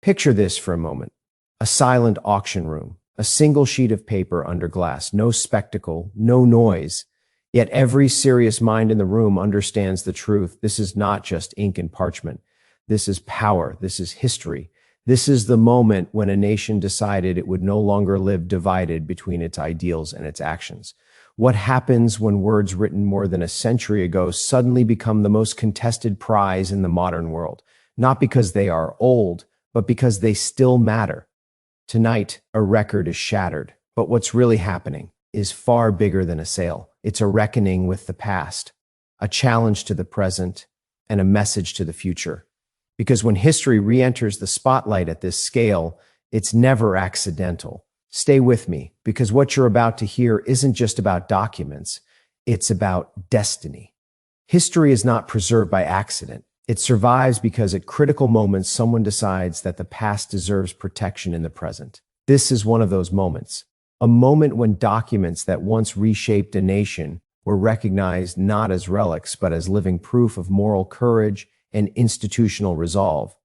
Picture this for a moment. A silent auction room, a single sheet of paper under glass, no spectacle, no noise. Yet every serious mind in the room understands the truth. This is not just ink and parchment. This is power. This is history. This is the moment when a nation decided it would no longer live divided between its ideals and its actions. What happens when words written more than a century ago suddenly become the most contested prize in the modern world? Not because they are old, but because they still matter. Tonight, a record is shattered, but what's really happening is far bigger than a sale. It's a reckoning with the past, a challenge to the present, and a message to the future. Because when history re-enters the spotlight at this scale, it's never accidental. Stay with me, because what you're about to hear isn't just about documents, it's about destiny. History is not preserved by accident. It survives because at critical moments, someone decides that the past deserves protection in the present. This is one of those moments, a moment when documents that once reshaped a nation were recognized not as relics, but as living proof of moral courage and institutional resolve.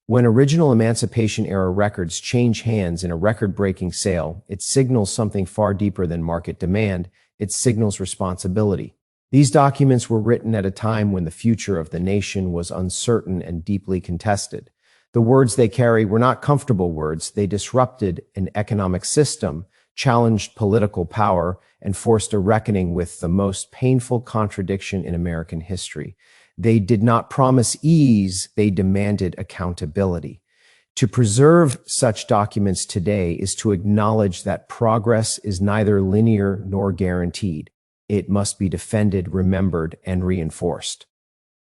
When original Emancipation-era records change hands in a record-breaking sale, it signals something far deeper than market demand. It signals responsibility. These documents were written at a time when the future of the nation was uncertain and deeply contested. The words they carry were not comfortable words. They disrupted an economic system, challenged political power, and forced a reckoning with the most painful contradiction in American history. They did not promise ease, they demanded accountability. To preserve such documents today is to acknowledge that progress is neither linear nor guaranteed. It must be defended, remembered, and reinforced.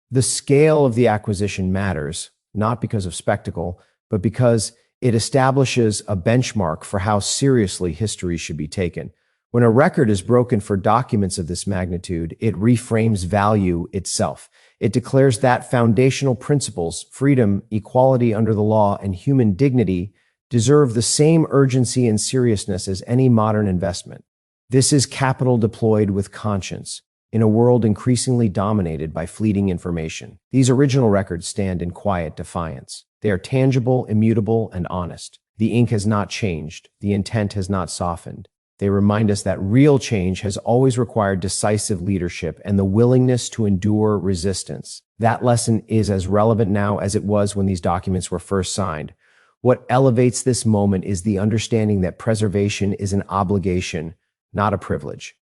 The scale of the acquisition matters, not because of spectacle, but because it establishes a benchmark for how seriously history should be taken. When a record is broken for documents of this magnitude, it reframes value itself. It declares that foundational principles, freedom, equality under the law, and human dignity deserve the same urgency and seriousness as any modern investment. This is capital deployed with conscience in a world increasingly dominated by fleeting information. These original records stand in quiet defiance. They are tangible, immutable, and honest. The ink has not changed. The intent has not softened. They remind us that real change has always required decisive leadership and the willingness to endure resistance. That lesson is as relevant now as it was when these documents were first signed. What elevates this moment is the understanding that preservation is an obligation, not a privilege.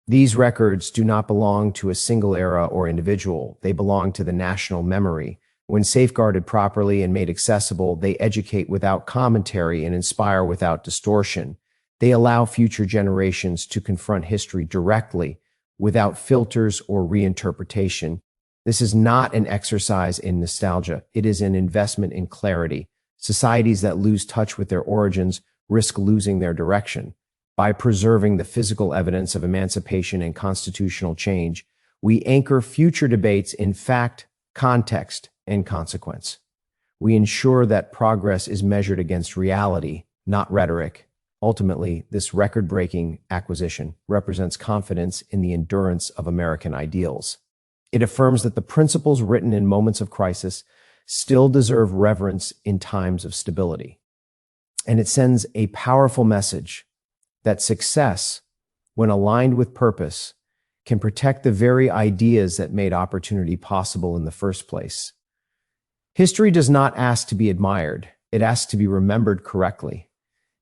These records do not belong to a single era or individual. They belong to the national memory. When safeguarded properly and made accessible, they educate without commentary and inspire without distortion. They allow future generations to confront history directly, without filters or reinterpretation. This is not an exercise in nostalgia. It is an investment in clarity. Societies that lose touch with their origins risk losing their direction. By preserving the physical evidence of emancipation and constitutional change, we anchor future debates in fact, context, and consequence. We ensure that progress is measured against reality, not rhetoric. Ultimately, this record-breaking acquisition represents confidence in the endurance of American ideals. It affirms that the principles written in moments of crisis still deserve reverence in times of stability. And it sends a powerful message that success, when aligned with purpose, can protect the very ideas that made opportunity possible in the first place. History does not ask to be admired. It asks to be remembered correctly.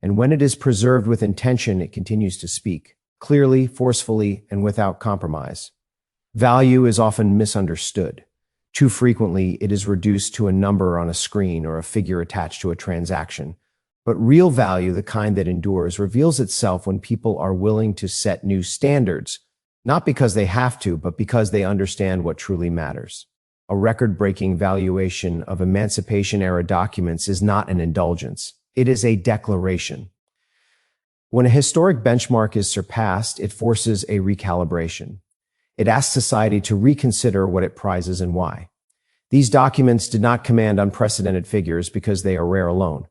And when it is preserved with intention, it continues to speak, clearly, forcefully, and without compromise. Value is often misunderstood. Too frequently, it is reduced to a number on a screen or a figure attached to a transaction. But real value, the kind that endures, reveals itself when people are willing to set new standards, not because they have to, but because they understand what truly matters. A record-breaking valuation of Emancipation-era documents is not an indulgence. It is a declaration. When a historic benchmark is surpassed, it forces a recalibration. It asks society to reconsider what it prizes and why. These documents did not command unprecedented figures because they are rare alone.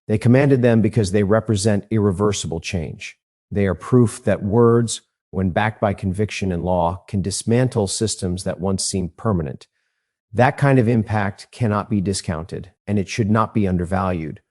They commanded them because they represent irreversible change. They are proof that words, when backed by conviction and law, can dismantle systems that once seemed permanent. That kind of impact cannot be discounted, and it should not be undervalued.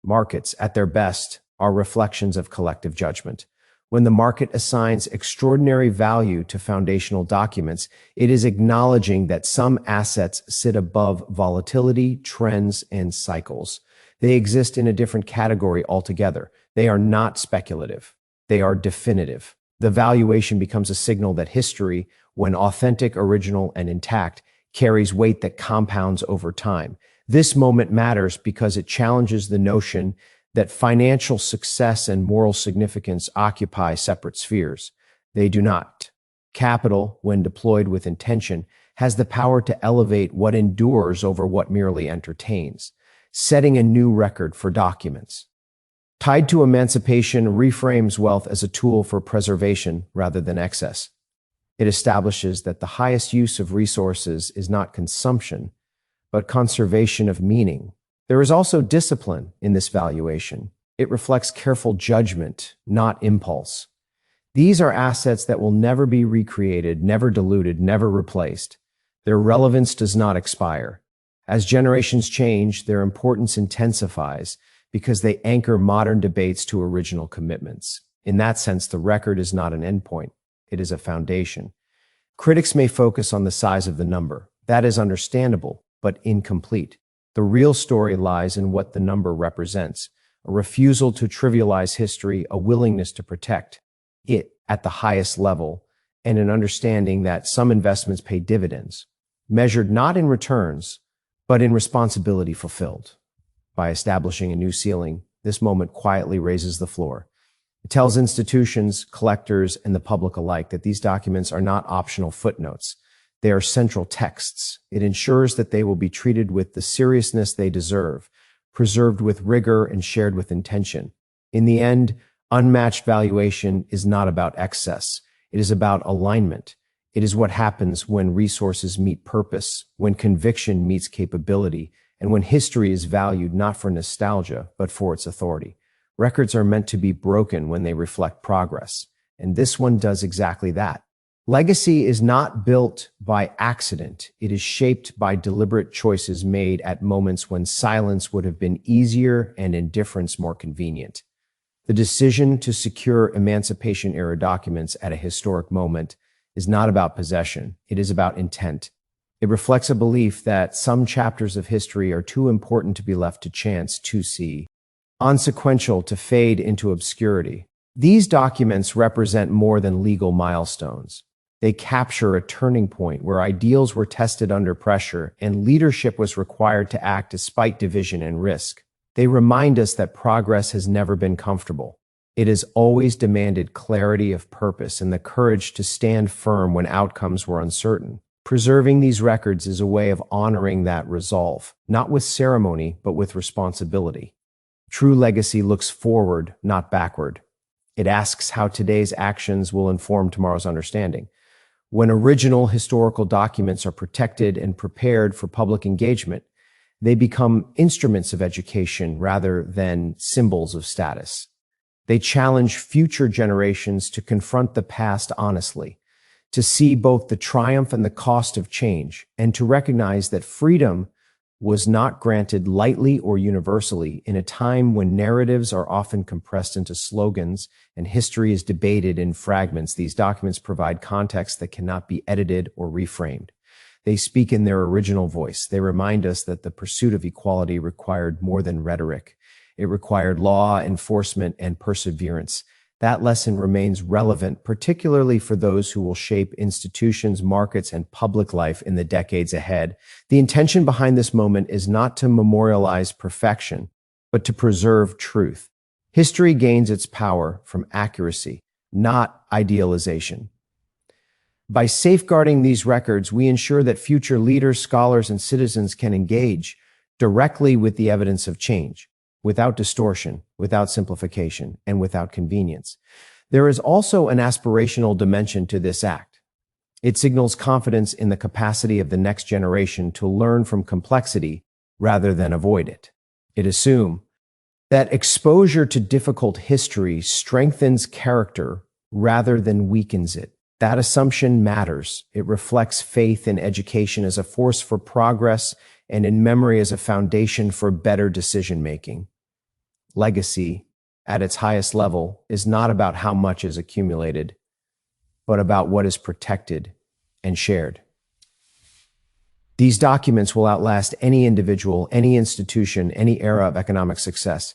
Markets, at their best, are reflections of collective judgment. When the market assigns extraordinary value to foundational documents, it is acknowledging that some assets sit above volatility, trends, and cycles. They exist in a different category altogether. They are not speculative. They are definitive. The valuation becomes a signal that history, when authentic, original, and intact, carries weight that compounds over time. This moment matters because it challenges the notion that financial success and moral significance occupy separate spheres. They do not. Capital, when deployed with intention, has the power to elevate what endures over what merely entertains, setting a new record for documents. Tied to emancipation reframes wealth as a tool for preservation rather than excess. It establishes that the highest use of resources is not consumption, but conservation of meaning. There is also discipline in this valuation. It reflects careful judgment, not impulse. These are assets that will never be recreated, never diluted, never replaced. Their relevance does not expire. As generations change, their importance intensifies because they anchor modern debates to original commitments. In that sense, the record is not an endpoint. It is a foundation. Critics may focus on the size of the number. That is understandable, but incomplete. The real story lies in what the number represents, a refusal to trivialize history, a willingness to protect it at the highest level, and an understanding that some investments pay dividends, measured not in returns, but in responsibility fulfilled. By establishing a new ceiling, this moment quietly raises the floor. It tells institutions, collectors, and the public alike that these documents are not optional footnotes. They are central texts. It ensures that they will be treated with the seriousness they deserve, preserved with rigor and shared with intention. In the end, unmatched valuation is not about excess. It is about alignment. It is what happens when resources meet purpose, when conviction meets capability, and when history is valued not for nostalgia, but for its authority. Records are meant to be broken when they reflect progress, and this one does exactly that. Legacy is not built by accident. It is shaped by deliberate choices made at moments when silence would have been easier and indifference more convenient. The decision to secure emancipation-era documents at a historic moment is not about possession. It is about intent. It reflects a belief that some chapters of history are too important to be left to chance, to see, consequential to fade into obscurity. These documents represent more than legal milestones. They capture a turning point where ideals were tested under pressure and leadership was required to act despite division and risk. They remind us that progress has never been comfortable. It has always demanded clarity of purpose and the courage to stand firm when outcomes were uncertain. Preserving these records is a way of honoring that resolve, not with ceremony, but with responsibility. True legacy looks forward, not backward. It asks how today's actions will inform tomorrow's understanding. When original historical documents are protected and prepared for public engagement, they become instruments of education rather than symbols of status. They challenge future generations to confront the past honestly, to see both the triumph and the cost of change, and to recognize that freedom was not granted lightly or universally in a time when narratives are often compressed into slogans and history is debated in fragments. These documents provide context that cannot be edited or reframed. They speak in their original voice. They remind us that the pursuit of equality required more than rhetoric. It required law enforcement and perseverance. That lesson remains relevant, particularly for those who will shape institutions, markets, and public life in the decades ahead. The intention behind this moment is not to memorialize perfection, but to preserve truth. History gains its power from accuracy, not idealization. By safeguarding these records, we ensure that future leaders, scholars, and citizens can engage directly with the evidence of change, without distortion, without simplification, and without convenience. There is also an aspirational dimension to this act. It signals confidence in the capacity of the next generation to learn from complexity rather than avoid it. It assumes that exposure to difficult history strengthens character rather than weakens it. That assumption matters. It reflects faith in education as a force for progress and in memory as a foundation for better decision-making. Legacy, at its highest level, is not about how much is accumulated, but about what is protected and shared. These documents will outlast any individual, any institution, any era of economic success.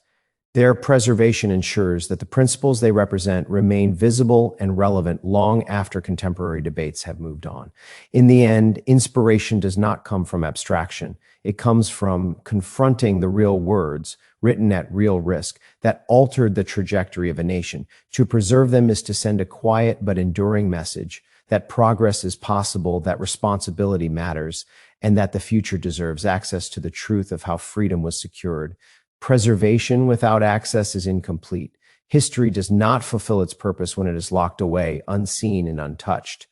Their preservation ensures that the principles they represent remain visible and relevant long after contemporary debates have moved on. In the end, inspiration does not come from abstraction. It comes from confronting the real words written at real risk that altered the trajectory of a nation. To preserve them is to send a quiet but enduring message that progress is possible, that responsibility matters, and that the future deserves access to the truth of how freedom was secured. Preservation without access is incomplete. History does not fulfill its purpose when it is locked away, unseen and untouched.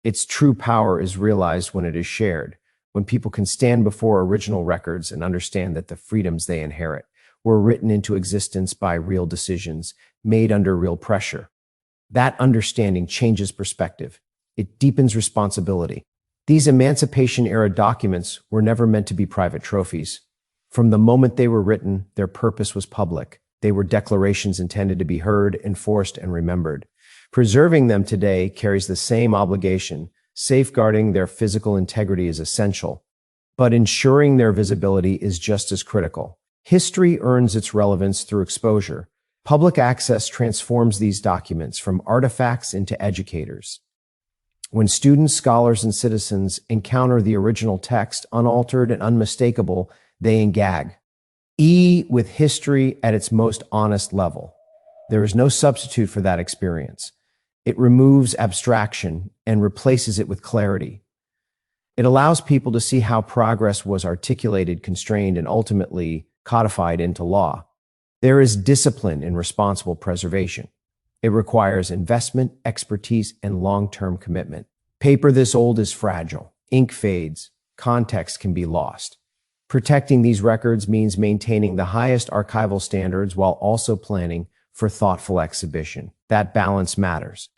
Its true power is realized when it is shared, when people can stand before original records and understand that the freedoms they inherit were written into existence by real decisions made under real pressure. That understanding changes perspective. It deepens responsibility. These emancipation-era documents were never meant to be private trophies. From the moment they were written, their purpose was public. They were declarations intended to be heard, enforced, and remembered. Preserving them today carries the same obligation. Safeguarding their physical integrity is essential, but ensuring their visibility is just as critical. History earns its relevance through exposure. Public access transforms these documents from artifacts into educators. When students, scholars, and citizens encounter the original text, unaltered and unmistakable, they engage with history at its most honest level. There is no substitute for that experience. It removes abstraction and replaces it with clarity. It allows people to see how progress was articulated, constrained, and ultimately codified into law. There is discipline in responsible preservation. It requires investment, expertise, and long-term commitment. Paper this old is fragile. Ink fades. Context can be lost. Protecting these records means maintaining the highest archival standards while also planning for thoughtful exhibition. That balance matters.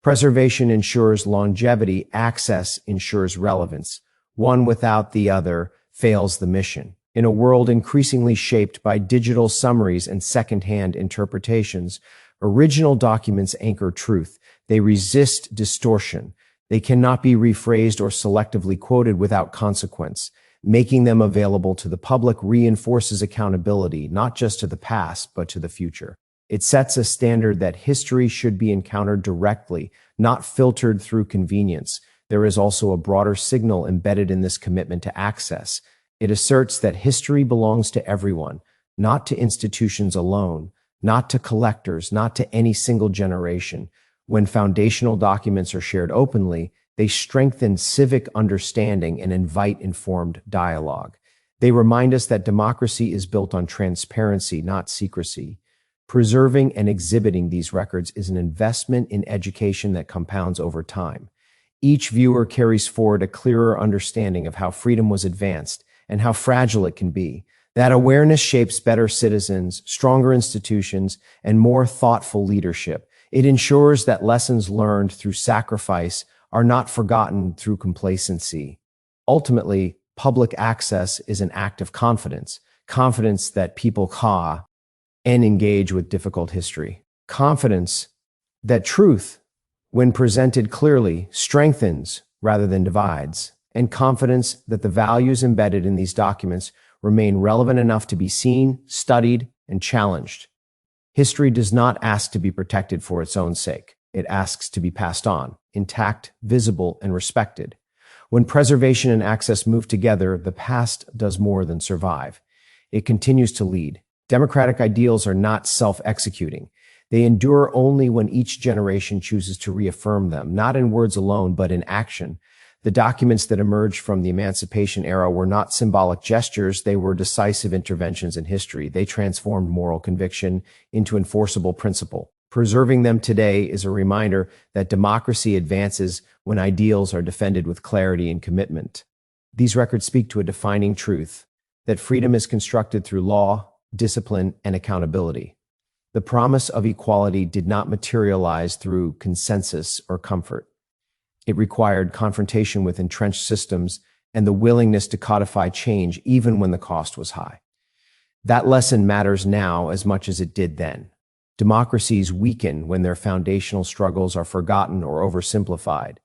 Preservation ensures longevity, access ensures relevance. One without the other fails the mission. In a world increasingly shaped by digital summaries and second-hand interpretations, original documents anchor truth. They resist distortion. They cannot be rephrased or selectively quoted without consequence. Making them available to the public reinforces accountability, not just to the past, but to the future. It sets a standard that history should be encountered directly, not filtered through convenience. There is also a broader signal embedded in this commitment to access. It asserts that history belongs to everyone, not to institutions alone, not to collectors, not to any single generation. When foundational documents are shared openly, they strengthen civic understanding and invite informed dialogue. They remind us that democracy is built on transparency, not secrecy. Preserving and exhibiting these records is an investment in education that compounds over time. Each viewer carries forward a clearer understanding of how freedom was advanced and how fragile it can be. That awareness shapes better citizens, stronger institutions, and more thoughtful leadership. It ensures that lessons learned through sacrifice are not forgotten through complacency. Ultimately, public access is an act of confidence, confidence that people and engage with difficult history. Confidence that truth, when presented clearly, strengthens rather than divides, and confidence that the values embedded in these documents remain relevant enough to be seen, studied, and challenged. History does not ask to be protected for its own sake. It asks to be passed on, intact, visible, and respected. When preservation and access move together, the past does more than survive. It continues to lead. Democratic ideals are not self-executing. They endure only when each generation chooses to reaffirm them, not in words alone, but in action. The documents that emerged from the Emancipation era were not symbolic gestures, they were decisive interventions in history. They transformed moral conviction into enforceable principle. Preserving them today is a reminder that democracy advances when ideals are defended with clarity and commitment. These records speak to a defining truth, that freedom is constructed through law, discipline, and accountability. The promise of equality did not materialize through consensus or comfort. It required confrontation with entrenched systems and the willingness to codify change even when the cost was high. That lesson matters now as much as it did then. Democracies weaken when their foundational struggles are forgotten or oversimplified.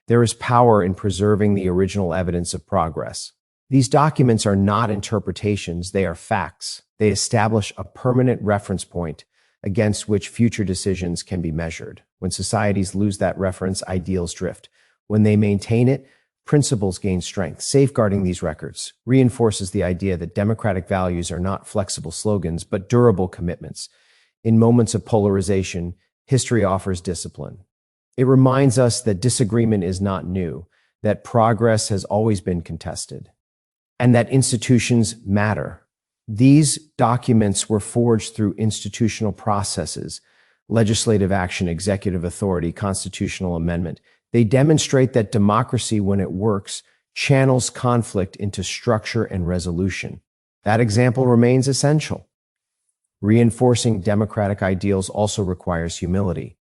There is power in preserving the original evidence of progress. These documents are not interpretations, they are facts. They establish a permanent reference point against which future decisions can be measured. When societies lose that reference, ideals drift. When they maintain it, principles gain strength. Safeguarding these records reinforces the idea that democratic values are not flexible slogans, but durable commitments. In moments of polarization, history offers discipline. It reminds us that disagreement is not new, that progress has always been contested, and that institutions matter. These documents were forged through institutional processes, legislative action, executive authority, constitutional amendment. They demonstrate that democracy, when it works, channels conflict into structure and resolution. That example remains essential. Reinforcing democratic ideals also requires humility.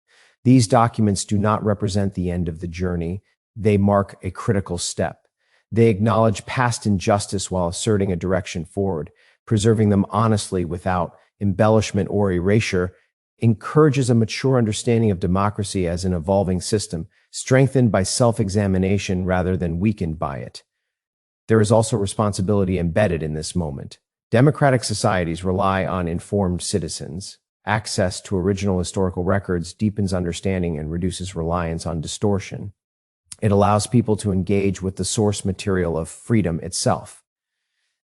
These documents do not represent the end of the journey. They mark a critical step. They acknowledge past injustice while asserting a direction forward. Preserving them honestly without embellishment or erasure encourages a mature understanding of democracy as an evolving system, strengthened by self-examination rather than weakened by it. There is also responsibility embedded in this moment. Democratic societies rely on informed citizens. Access to original historical records deepens understanding and reduces reliance on distortion. It allows people to engage with the source material of freedom itself.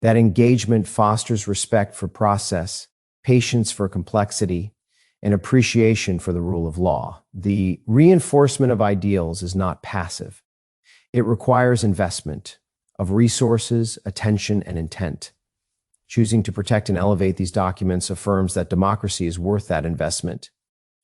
That engagement fosters respect for process, patience for complexity, and appreciation for the rule of law. The reinforcement of ideals is not passive. It requires investment of resources, attention, and intent. Choosing to protect and elevate these documents affirms that democracy is worth that investment.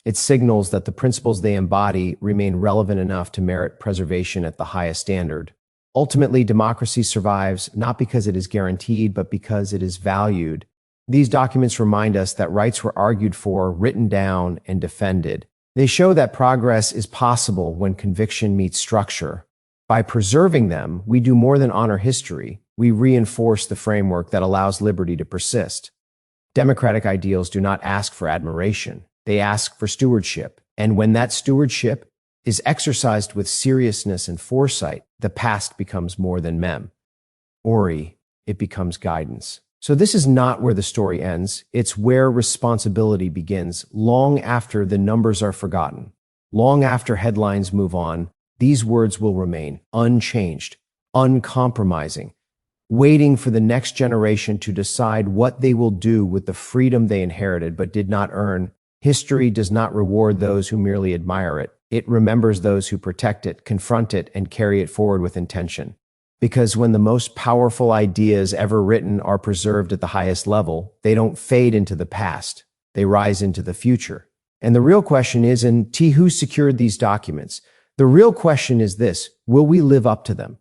It signals that the principles they embody remain relevant enough to merit preservation at the highest standard. Ultimately, democracy survives not because it is guaranteed, but because it is valued. These documents remind us that rights were argued for, written down, and defended. They show that progress is possible when conviction meets structure. By preserving them, we do more than honor history. We reinforce the framework that allows liberty to persist. Democratic ideals do not ask for admiration. They ask for stewardship. And when that stewardship is exercised with seriousness and foresight, the past becomes more than it becomes guidance. So this is not where the story ends. It's where responsibility begins. Long after the numbers are forgotten, long after headlines move on, these words will remain unchanged, uncompromising, waiting for the next generation to decide what they will do with the freedom they inherited but did not earn. History does not reward those who merely admire it. It remembers those who protect it, confront it, and carry it forward with intention. Because when the most powerful ideas ever written are preserved at the highest level, they don't fade into the past. They rise into the future. And the real question isn't who secured these documents. The real question is this: will we live up to them?